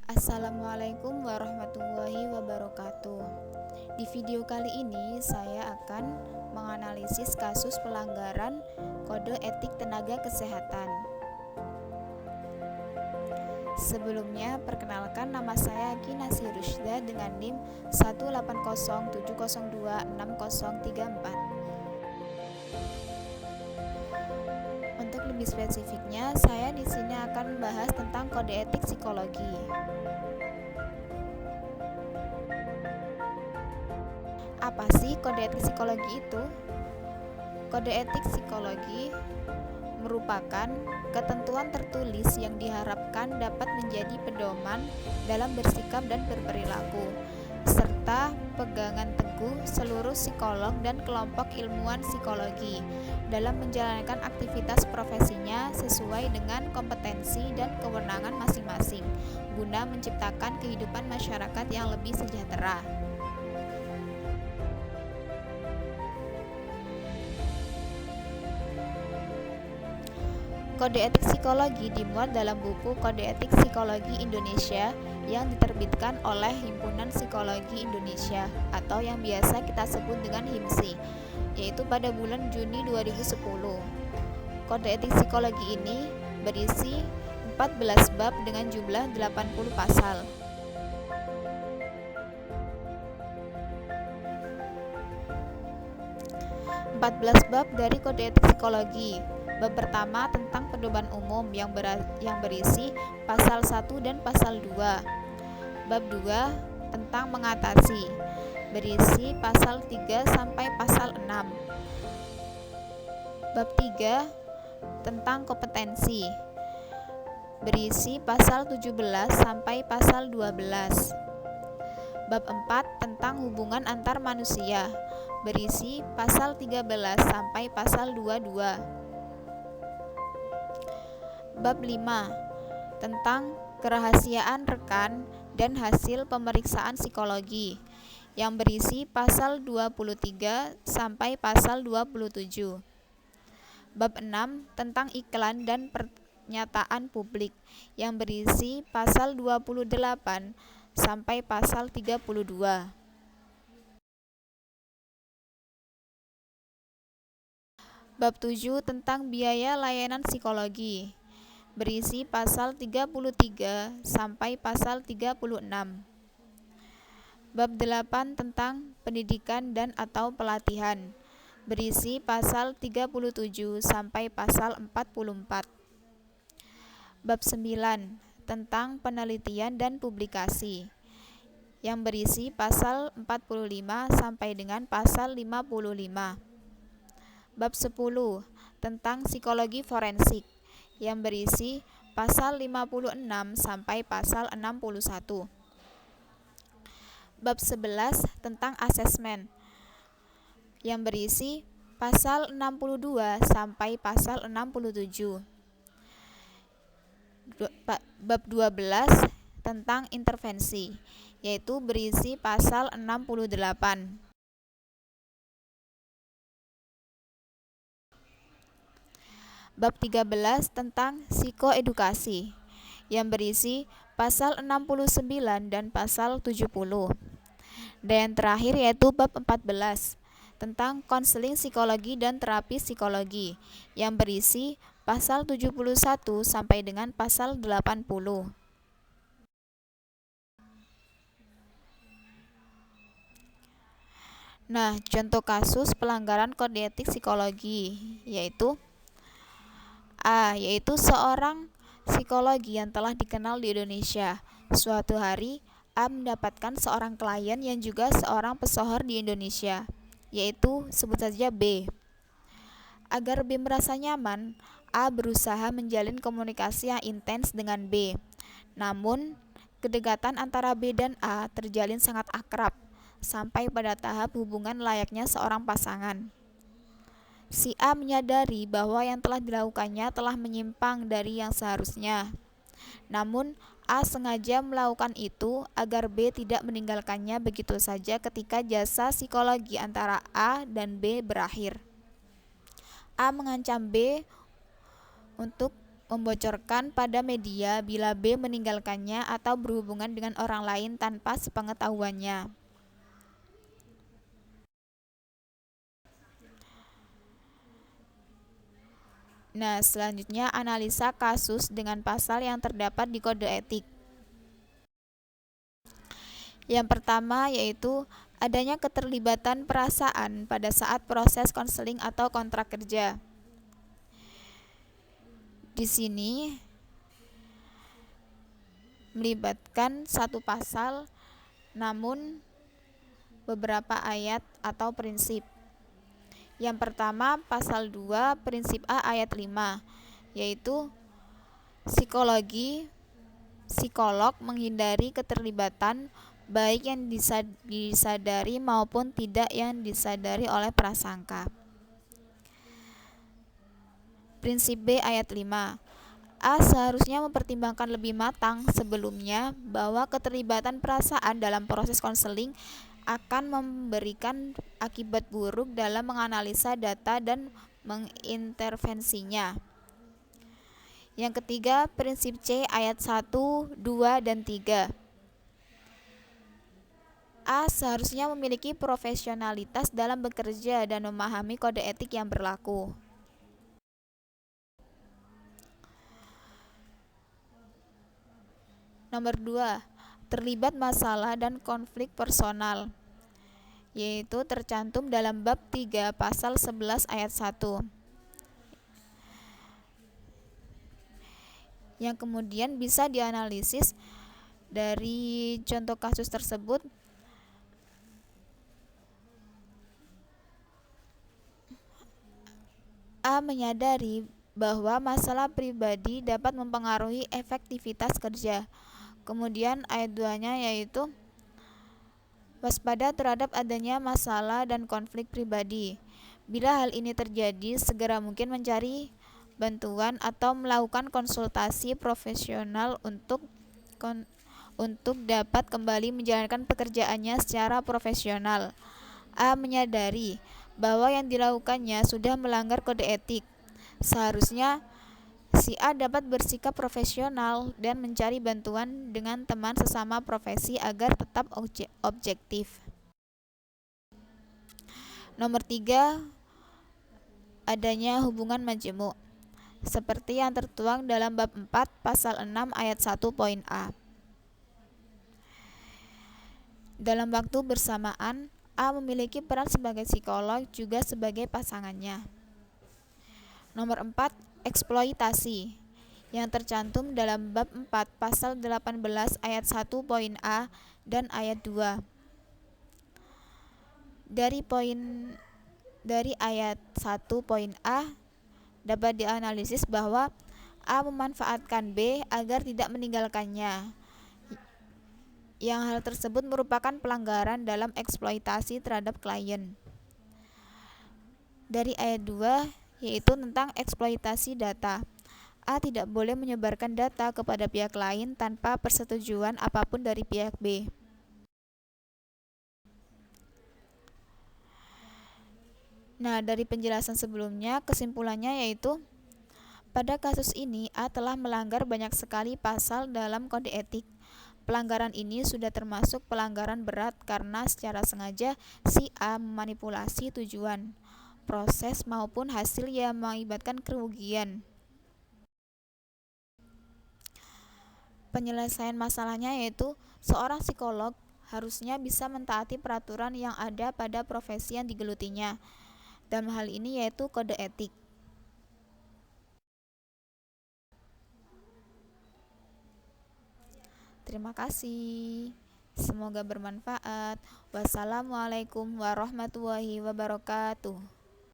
Assalamualaikum warahmatullahi wabarakatuh. Di video kali ini saya akan menganalisis kasus pelanggaran kode etik tenaga kesehatan. Sebelumnya, perkenalkan nama saya Kinasi Rusyda dengan NIM 18070260034. Untuk lebih spesifiknya, saya di sini akan membahas tentang kode etik psikologi. Apa sih kode etik psikologi itu? Kode etik psikologi merupakan ketentuan tertulis yang diharapkan dapat menjadi pedoman dalam bersikap dan berperilaku, serta pegangan teguh seluruh psikolog dan kelompok ilmuwan psikologi dalam menjalankan aktivitas profesinya sesuai dengan kompetensi dan kewenangan masing-masing, guna menciptakan kehidupan masyarakat yang lebih sejahtera. Kode etik psikologi dimuat dalam buku Kode Etik Psikologi Indonesia yang diterbitkan oleh Himpunan Psikologi Indonesia atau yang biasa kita sebut dengan HIMSI, yaitu pada bulan Juni 2010. Kode etik psikologi ini berisi 14 bab dengan jumlah 80 pasal. Belas bab dari Kode Etik Psikologi. Bab pertama tentang pedoman umum yang berisi pasal 1 dan pasal 2. Bab 2 tentang mengatasi, berisi pasal 3 sampai pasal 6. Bab 3 tentang kompetensi, berisi pasal 17 sampai pasal 12. Bab 4 tentang hubungan antar manusia, berisi pasal 13 sampai pasal 22. Bab 5 tentang kerahasiaan rekan dan hasil pemeriksaan psikologi yang berisi pasal 23 sampai pasal 27. Bab 6 tentang iklan dan pernyataan publik yang berisi pasal 28 sampai pasal 32. Bab 7 tentang biaya layanan psikologi, berisi pasal 33 sampai pasal 36. Bab 8 tentang pendidikan dan atau pelatihan, berisi pasal 37 sampai pasal 44. Bab 9 tentang penelitian dan publikasi, yang berisi pasal 45 sampai dengan pasal 55. Bab 10 tentang psikologi forensik, yang berisi pasal 56 sampai pasal 61. Bab 11 tentang asesmen, yang berisi pasal 62 sampai pasal 67. Bab 12 tentang intervensi, yaitu berisi pasal 68. Bab 13 tentang psikoedukasi, yang berisi pasal 69 dan pasal 70. Dan terakhir yaitu bab 14 tentang konseling psikologi dan terapi psikologi, yang berisi pasal 71 sampai dengan pasal 80. Nah, contoh kasus pelanggaran kode etik psikologi yaitu yaitu seorang psikologi yang telah dikenal di Indonesia. Suatu hari, A mendapatkan seorang klien yang juga seorang pesohor di Indonesia, yaitu sebut saja B. Agar B merasa nyaman, A berusaha menjalin komunikasi yang intens dengan B. Namun, kedekatan antara B dan A terjalin sangat akrab, sampai pada tahap hubungan layaknya seorang pasangan. Si A menyadari bahwa yang telah dilakukannya telah menyimpang dari yang seharusnya. Namun, A sengaja melakukan itu agar B tidak meninggalkannya begitu saja ketika jasa psikologi antara A dan B berakhir. A mengancam B untuk membocorkan pada media bila B meninggalkannya atau berhubungan dengan orang lain tanpa sepengetahuannya. Nah, selanjutnya analisa kasus dengan pasal yang terdapat di kode etik. Yang pertama yaitu adanya keterlibatan perasaan pada saat proses konseling atau kontrak kerja. Di sini melibatkan satu pasal namun beberapa ayat atau prinsip. Yang pertama pasal 2 prinsip A ayat 5 yaitu psikolog menghindari keterlibatan baik yang disadari maupun tidak yang disadari oleh prasangka. Prinsip B ayat 5. A seharusnya mempertimbangkan lebih matang sebelumnya bahwa keterlibatan perasaan dalam proses konseling akan memberikan akibat buruk dalam menganalisa data dan mengintervensinya. Yang ketiga, prinsip C ayat 1, 2, dan 3. A seharusnya memiliki profesionalitas dalam bekerja dan memahami kode etik yang berlaku. Nomor 2, terlibat masalah dan konflik personal, yaitu tercantum dalam bab 3 pasal 11 ayat 1. Yang kemudian bisa dianalisis dari contoh kasus tersebut. A menyadari bahwa masalah pribadi dapat mempengaruhi efektivitas kerja. Kemudian ayat 2-nya yaitu waspada terhadap adanya masalah dan konflik pribadi. Bila hal ini terjadi, segera mungkin mencari bantuan atau melakukan konsultasi profesional untuk dapat kembali menjalankan pekerjaannya secara profesional. A menyadari bahwa yang dilakukannya sudah melanggar kode etik. Seharusnya si A dapat bersikap profesional dan mencari bantuan dengan teman sesama profesi agar tetap objektif. Nomor 3, adanya hubungan majemuk seperti yang tertuang dalam bab 4 pasal 6 ayat 1 poin A. Dalam waktu bersamaan, A memiliki peran sebagai psikolog juga sebagai pasangannya. Nomor 4, eksploitasi yang tercantum dalam bab 4 pasal 18 ayat 1 poin A dan ayat 2. Dari ayat 1 poin A dapat dianalisis bahwa A memanfaatkan B agar tidak meninggalkannya. Yang hal tersebut merupakan pelanggaran dalam eksploitasi terhadap klien. Dari ayat 2 yaitu tentang eksploitasi data. A tidak boleh menyebarkan data kepada pihak lain tanpa persetujuan apapun dari pihak B. Nah, dari penjelasan sebelumnya, kesimpulannya yaitu pada kasus ini A telah melanggar banyak sekali pasal dalam kode etik. Pelanggaran ini sudah termasuk pelanggaran berat karena secara sengaja si A memanipulasi tujuan, proses maupun hasil yang mengakibatkan kerugian. Penyelesaian masalahnya yaitu seorang psikolog harusnya bisa mentaati peraturan yang ada pada profesi yang digelutinya. Dalam hal ini yaitu kode etik. Terima kasih. Semoga bermanfaat. Wassalamualaikum warahmatullahi wabarakatuh.